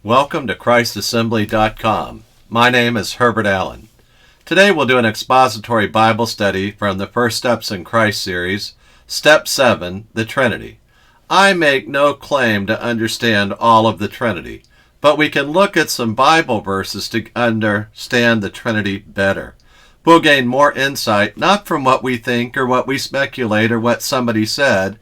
Welcome to ChristAssembly.com. My name is Herbert Allen. Today we'll do an expository Bible study from the First Steps in Christ series, Step 7, the Trinity. I make no claim to understand all of the Trinity, but we can look at some Bible verses to understand the Trinity better. We'll gain more insight, not from what we think or what we speculate or what somebody said.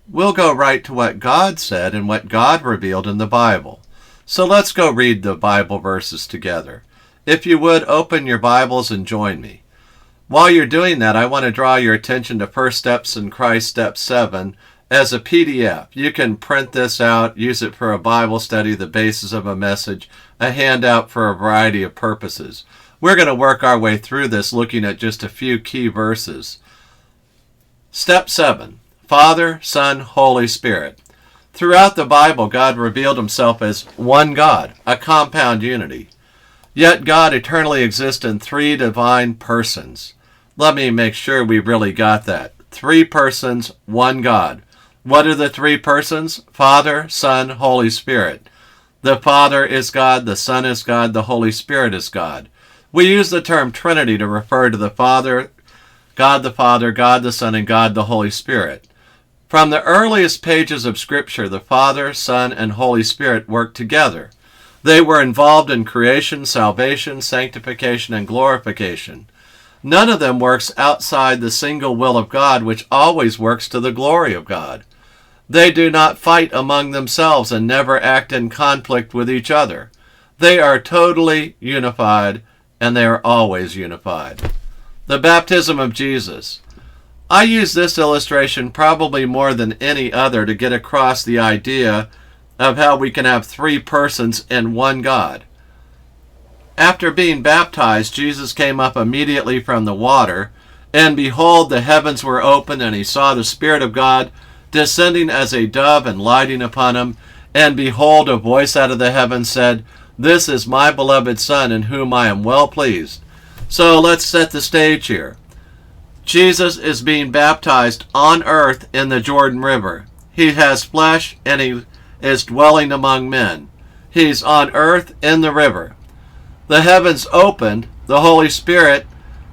We'll go right to what God said and what God revealed in the Bible. So let's go read the Bible verses together. If you would, open your Bibles and join me. While you're doing that, I want to draw your attention to First Steps in Christ, Step 7, as a PDF. You can print this out, use it for a Bible study, the basis of a message, a handout for a variety of purposes. We're going to work our way through this looking at just a few key verses. Step 7, Father, Son, Holy Spirit. Throughout the Bible, God revealed himself as one God, a compound unity. Yet God eternally exists in three divine persons. Let me make sure we really got that. Three persons, one God. What are the three persons? Father, Son, Holy Spirit. The Father is God, the Son is God, the Holy Spirit is God. We use the term Trinity to refer to the Father, God the Son, and God the Holy Spirit. From the earliest pages of Scripture, the Father, Son, and Holy Spirit worked together. They were involved in creation, salvation, sanctification, and glorification. None of them works outside the single will of God, which always works to the glory of God. They do not fight among themselves and never act in conflict with each other. They are totally unified, and they are always unified. The baptism of Jesus. I use this illustration probably more than any other to get across the idea of how we can have three persons in one God. After being baptized, Jesus came up immediately from the water, and behold, the heavens were opened, and he saw the Spirit of God descending as a dove and lighting upon him. And behold, a voice out of the heavens said, "This is my beloved Son, in whom I am well pleased." So let's set the stage here. Jesus is being baptized on earth in the Jordan River. He has flesh and he is dwelling among men. He's on earth in the river. The heavens opened. The Holy Spirit,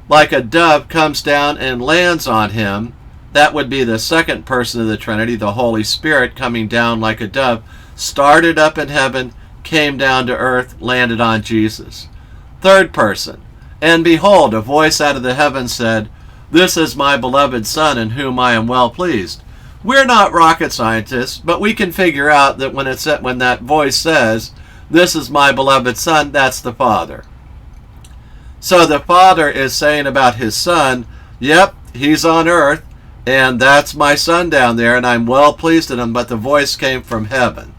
like a dove, comes down and lands on him. That would be the second person of the Trinity, the Holy Spirit coming down like a dove, started up in heaven, came down to earth, landed on Jesus. Third person. And behold, a voice out of the heavens said, "This is my beloved Son, in whom I am well pleased." We're not rocket scientists, but we can figure out that when that voice says, "This is my beloved Son," that's the Father. So the Father is saying about his Son, "Yep, he's on earth, and that's my Son down there, and I'm well pleased in him," but the voice came from heaven.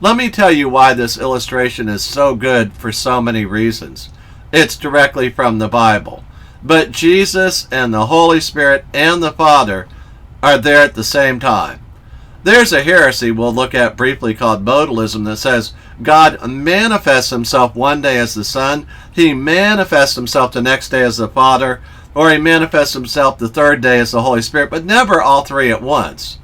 Let me tell you why this illustration is so good for so many reasons. It's directly from the Bible. But Jesus and the Holy Spirit and the Father are there at the same time. There's a heresy we'll look at briefly called modalism that says God manifests himself one day as the Son, he manifests himself the next day as the Father, or he manifests himself the third day as the Holy Spirit, but never all three at once.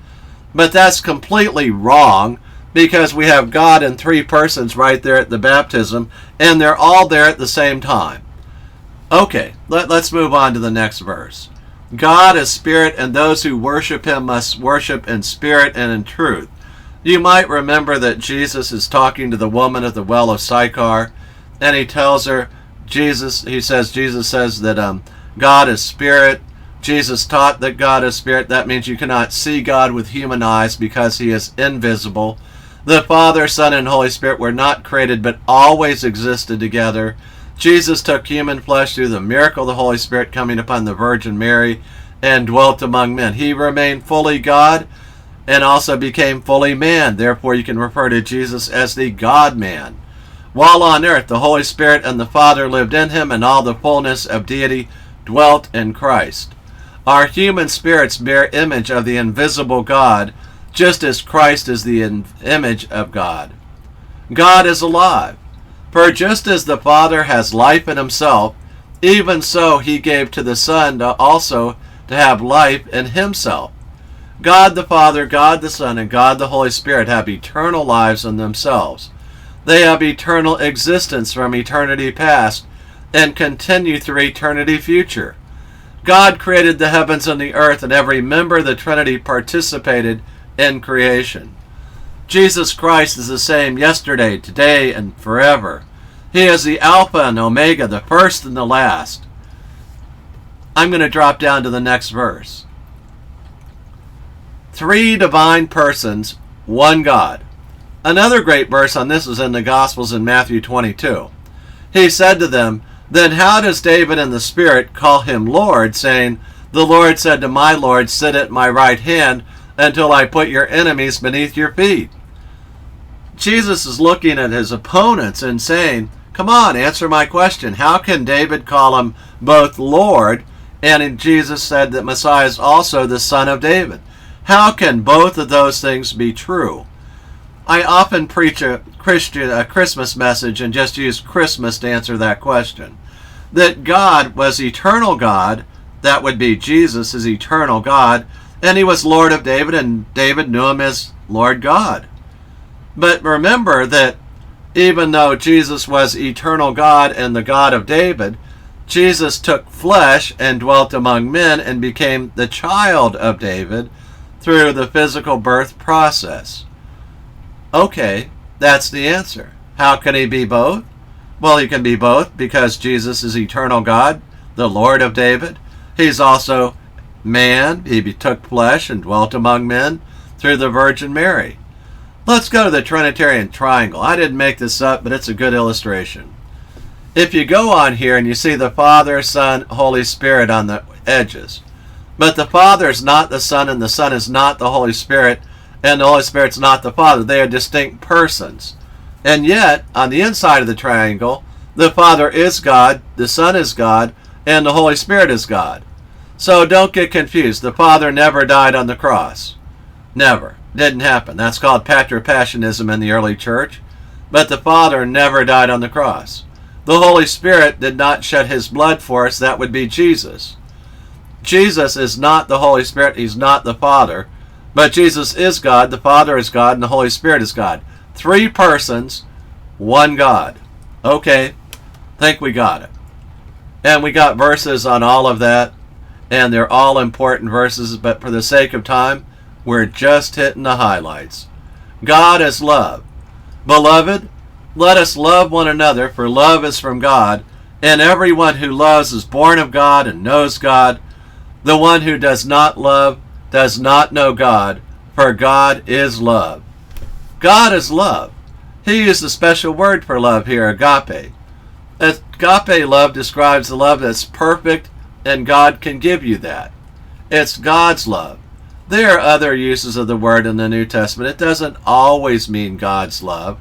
But that's completely wrong, because we have God in three persons right there at the baptism, and they're all there at the same time. Okay, let's move on to the next verse. God is spirit, and those who worship him must worship in spirit and in truth. You might remember that Jesus is talking to the woman at the well of Sychar, and he tells her, Jesus says that God is spirit. Jesus taught that God is spirit. That means you cannot see God with human eyes because he is invisible. The Father, Son, and Holy Spirit were not created but always existed together. Jesus took human flesh through the miracle of the Holy Spirit coming upon the Virgin Mary and dwelt among men. He remained fully God and also became fully man. Therefore, you can refer to Jesus as the God-man. While on earth, the Holy Spirit and the Father lived in him, and all the fullness of deity dwelt in Christ. Our human spirits bear image of the invisible God, just as Christ is the image of God. God is alive. For just as the Father has life in himself, even so he gave to the Son also to have life in himself. God the Father, God the Son, and God the Holy Spirit have eternal lives in themselves. They have eternal existence from eternity past and continue through eternity future. God created the heavens and the earth, and every member of the Trinity participated in creation. Jesus Christ is the same yesterday, today, and forever. He is the Alpha and Omega, the first and the last. I'm going to drop down to the next verse. 3 divine persons, one God. Another great verse on this is in the Gospels in Matthew 22. He said to them, "Then how does David in the Spirit call him Lord, saying, 'The Lord said to my Lord, sit at my right hand until I put your enemies beneath your feet?'" Jesus is looking at his opponents and saying, come on, answer my question. How can David call him both Lord, and Jesus said that Messiah is also the son of David? How can both of those things be true? I often preach a Christmas message and just use Christmas to answer that question. That God was eternal God, that would be Jesus is eternal God, and he was Lord of David, and David knew him as Lord God. But remember that even though Jesus was eternal God and the God of David, Jesus took flesh and dwelt among men and became the child of David through the physical birth process. Okay, that's the answer. How can he be both? Well, he can be both because Jesus is eternal God, the Lord of David. He's also man. He took flesh and dwelt among men through the Virgin Mary. Let's go to the Trinitarian triangle. I didn't make this up, but it's a good illustration. If you go on here and you see the Father, Son, Holy Spirit on the edges, but the Father is not the Son and the Son is not the Holy Spirit, and the Holy Spirit's not the Father. They are distinct persons. And yet, on the inside of the triangle, the Father is God, the Son is God, and the Holy Spirit is God. So don't get confused. The Father never died on the cross. Never. Didn't happen. That's called patripassionism in the early church. But the Father never died on the cross. The Holy Spirit did not shed his blood for us. That would be Jesus. Jesus is not the Holy Spirit. He's not the Father. But Jesus is God, the Father is God, and the Holy Spirit is God. 3 persons, one God. Okay, think we got it. And we got verses on all of that, and they're all important verses, but for the sake of time, we're just hitting the highlights. God is love. Beloved, let us love one another, for love is from God, and everyone who loves is born of God and knows God. The one who does not love does not know God, for God is love. God is love. He used a special word for love here, agape. Agape love describes the love that's perfect, and God can give you that. It's God's love. There are other uses of the word in the New Testament. It doesn't always mean God's love,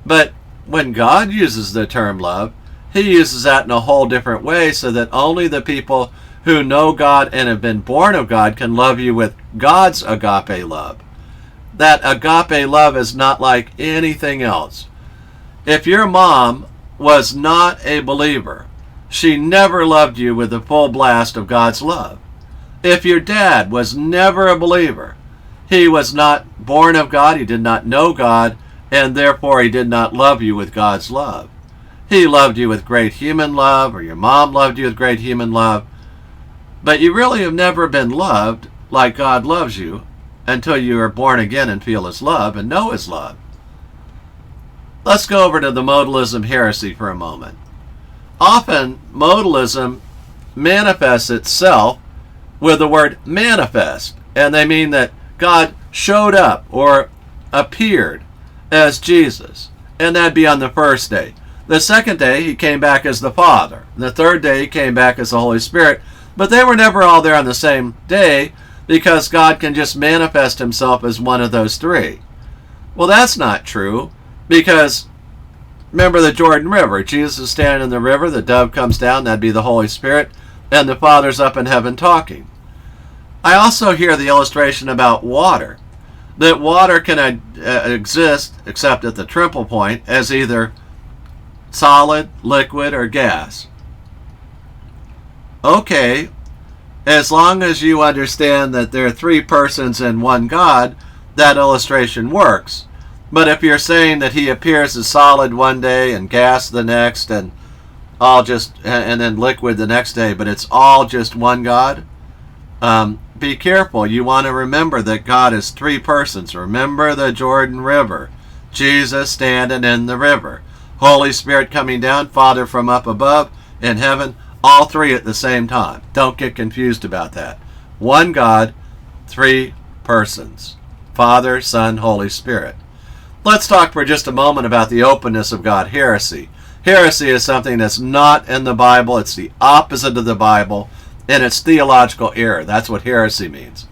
but when God uses the term love, he uses that in a whole different way so that only the people who know God and have been born of God can love you with God's agape love. That agape love is not like anything else. If your mom was not a believer, she never loved you with the full blast of God's love. If your dad was never a believer, he was not born of God, he did not know God, and therefore he did not love you with God's love. He loved you with great human love, or your mom loved you with great human love, but you really have never been loved like God loves you until you are born again and feel his love and know his love. Let's go over to the modalism heresy for a moment. Often, modalism manifests itself with the word manifest, and they mean that God showed up or appeared as Jesus, and that'd be on the first day. The second day, he came back as the Father. The third day, he came back as the Holy Spirit, but they were never all there on the same day because God can just manifest himself as one of those 3. Well, that's not true because remember the Jordan River. Jesus is standing in the river, the dove comes down, that'd be the Holy Spirit, and the Father's up in heaven talking. I also hear the illustration about water, that water can exist, except at the triple point, as either solid, liquid, or gas. Okay, as long as you understand that there are 3 persons and one God, that illustration works. But if you're saying that he appears as solid one day and gas the next and and then liquid the next day, but it's all just one God, be careful. You want to remember that God is three persons. Remember the Jordan River. Jesus standing in the river. Holy Spirit coming down, Father from up above in heaven, all three at the same time. Don't get confused about that. One God, three persons. Father, Son, Holy Spirit. Let's talk for just a moment about the openness of God heresy. Heresy is something that's not in the Bible. It's the opposite of the Bible, and it's theological error. That's what heresy means.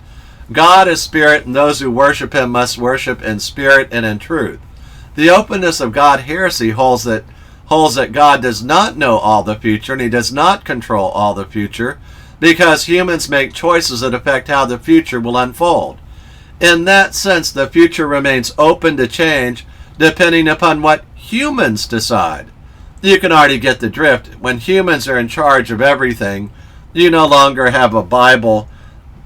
God is spirit, and those who worship him must worship in spirit and in truth. The openness of God heresy holds that God does not know all the future, and he does not control all the future, because humans make choices that affect how the future will unfold. In that sense, the future remains open to change depending upon what humans decide. You can already get the drift. When humans are in charge of everything, you no longer have a Bible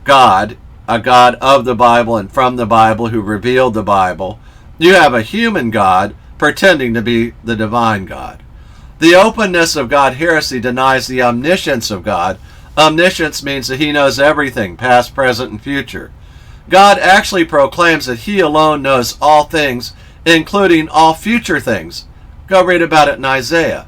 God, a God of the Bible and from the Bible who revealed the Bible. You have a human God pretending to be the divine God. The openness of God heresy denies the omniscience of God. Omniscience means that he knows everything, past, present, and future. God actually proclaims that he alone knows all things, including all future things. Go read about it in Isaiah.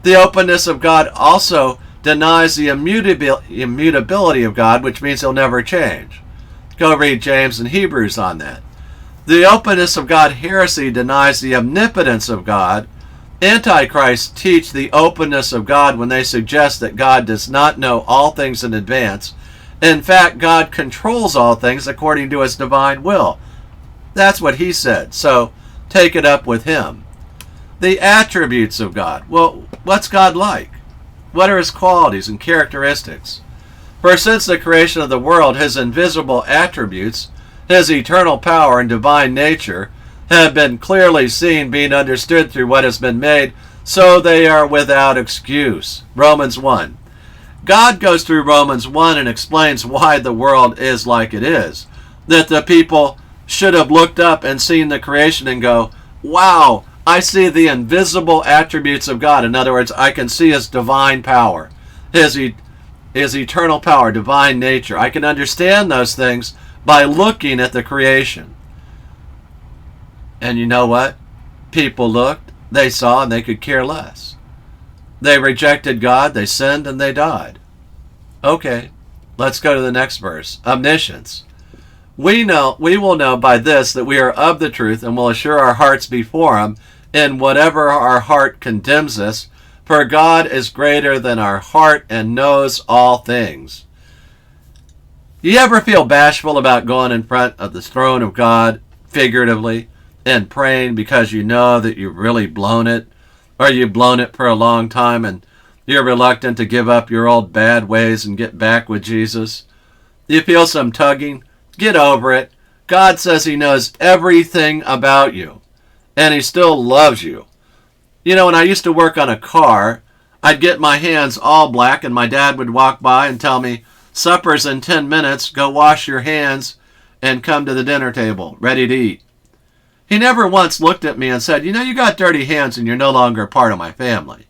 The openness of God also denies the immutability of God, which means he'll never change. Go read James and Hebrews on that. The openness of God heresy denies the omnipotence of God. Antichrists teach the openness of God when they suggest that God does not know all things in advance. In fact, God controls all things according to his divine will. That's what he said, so take it up with him. The attributes of God. Well, what's God like? What are his qualities and characteristics? For since the creation of the world, his invisible attributes, his eternal power and divine nature, have been clearly seen, being understood through what has been made, so they are without excuse. Romans 1. God goes through Romans 1 and explains why the world is like it is. That the people should have looked up and seen the creation and go, wow, I see the invisible attributes of God. In other words, I can see his divine power, his eternal power, divine nature. I can understand those things by looking at the creation. And you know what? People looked, they saw, and they could care less. They rejected God, they sinned, and they died. Okay, let's go to the next verse. Omniscience. We will know by this that we are of the truth, and will assure our hearts before him in whatever our heart condemns us, for God is greater than our heart and knows all things. You ever feel bashful about going in front of the throne of God, figuratively, and praying because you know that you've really blown it, or you've blown it for a long time and you're reluctant to give up your old bad ways and get back with Jesus? You feel some tugging? Get over it. God says he knows everything about you, and he still loves you. You know, when I used to work on a car, I'd get my hands all black, and my dad would walk by and tell me, supper's in 10 minutes, go wash your hands and come to the dinner table, ready to eat. He never once looked at me and said, you know, you got dirty hands and you're no longer a part of my family.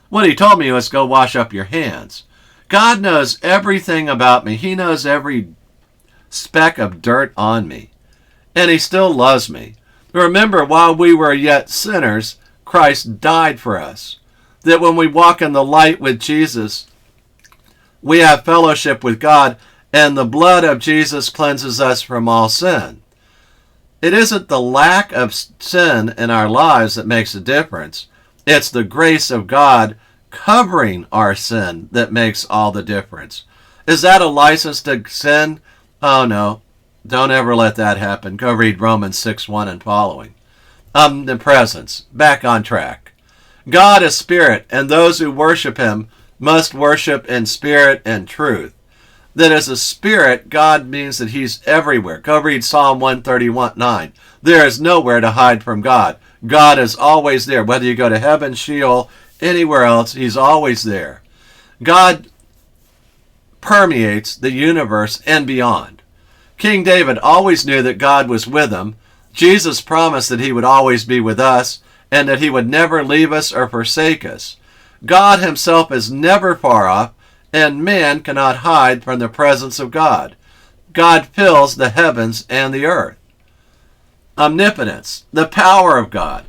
What he told me was, go wash up your hands. God knows everything about me. He knows every speck of dirt on me. And he still loves me. Remember, while we were yet sinners, Christ died for us. That when we walk in the light with Jesus, we have fellowship with God, and the blood of Jesus cleanses us from all sin. It isn't the lack of sin in our lives that makes a difference. It's the grace of God covering our sin that makes all the difference. Is that a license to sin? Oh no, don't ever let that happen. Go read Romans 6:1 and following. Omnipresence, back on track. God is spirit, and those who worship him must worship in spirit and truth. That as a spirit, God means that he's everywhere. Go read Psalm 131:9. There is nowhere to hide from God. God is always there. Whether you go to heaven, Sheol, anywhere else, he's always there. God permeates the universe and beyond. King David always knew that God was with him. Jesus promised that he would always be with us and that he would never leave us or forsake us. God himself is never far off, and man cannot hide from the presence of God. God fills the heavens and the earth. Omnipotence, the power of God.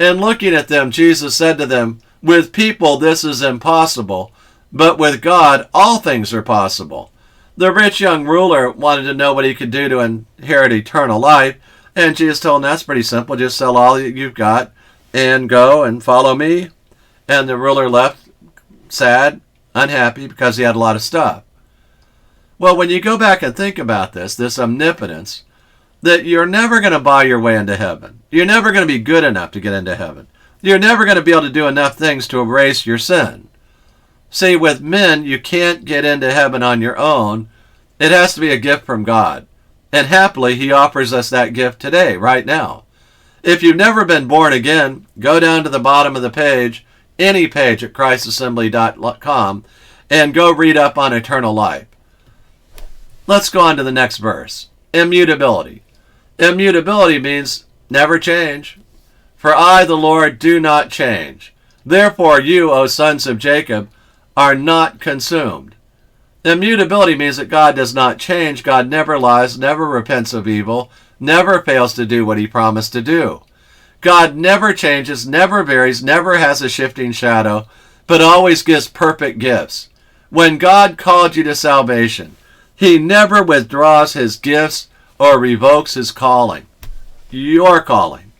In looking at them, Jesus said to them, with people this is impossible, but with God all things are possible. The rich young ruler wanted to know what he could do to inherit eternal life, and Jesus told him, that's pretty simple. Just sell all that you've got and go and follow me. And the ruler left sad, unhappy, because he had a lot of stuff. Well, when you go back and think about this omnipotence, that you're never going to buy your way into heaven. You're never going to be good enough to get into heaven. You're never going to be able to do enough things to erase your sin. See, with men, you can't get into heaven on your own. It has to be a gift from God. And happily, he offers us that gift today, right now. If you've never been born again, go down to the bottom of the page, any page at christassembly.com, and go read up on eternal life. Let's go on to the next verse. Immutability. Immutability means never change. For I, the Lord, do not change. Therefore you, O sons of Jacob, are not consumed. Immutability means that God does not change. God never lies, never repents of evil, never fails to do what he promised to do. God never changes, never varies, never has a shifting shadow, but always gives perfect gifts. When God called you to salvation, he never withdraws his gifts or revokes his calling. Your calling.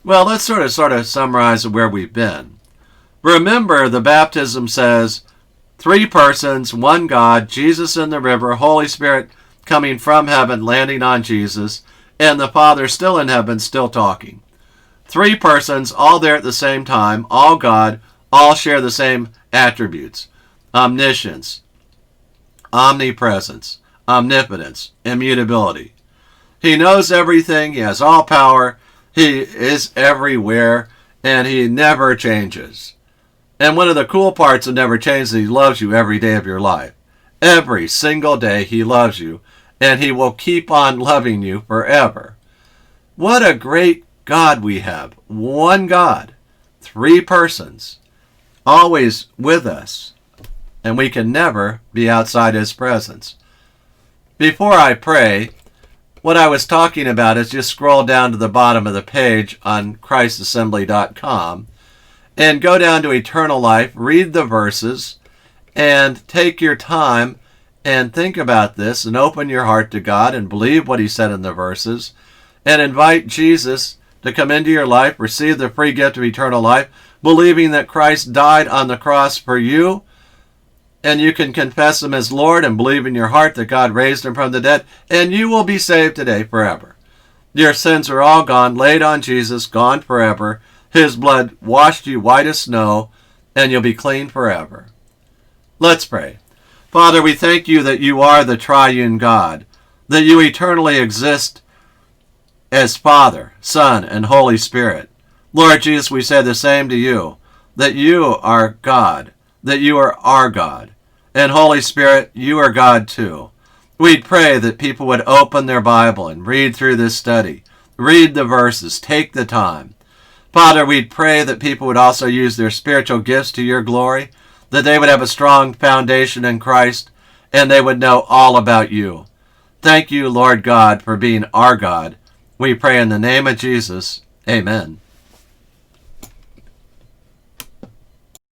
Well, let's sort of summarize where we've been. Remember, the baptism says, 3 persons, 1 God, Jesus in the river, Holy Spirit coming from heaven, landing on Jesus, and the Father still in heaven, still talking. 3 persons, all there at the same time, all God, all share the same attributes. Omniscience, omnipresence, omnipotence, immutability. He knows everything, he has all power, he is everywhere, and he never changes. And one of the cool parts of never changes is he loves you every day of your life. Every single day he loves you, and he will keep on loving you forever. What a great God we have. 1 God, 3 persons, always with us, and we can never be outside his presence. Before I pray, what I was talking about is just scroll down to the bottom of the page on christassembly.com and go down to eternal life, read the verses, and take your time and think about this and open your heart to God and believe what he said in the verses and invite Jesus to come into your life, receive the free gift of eternal life, believing that Christ died on the cross for you, and you can confess him as Lord and believe in your heart that God raised him from the dead, and you will be saved today forever. Your sins are all gone, laid on Jesus, gone forever. His blood washed you white as snow, and you'll be clean forever. Let's pray. Father, we thank you that you are the triune God, that you eternally exist as Father, Son, and Holy Spirit. Lord Jesus, we say the same to you, that you are God, that you are our God. And Holy Spirit, you are God too. We'd pray that people would open their Bible and read through this study, read the verses, take the time. Father, we'd pray that people would also use their spiritual gifts to your glory, that they would have a strong foundation in Christ, and they would know all about you. Thank you, Lord God, for being our God. We pray in the name of Jesus. Amen.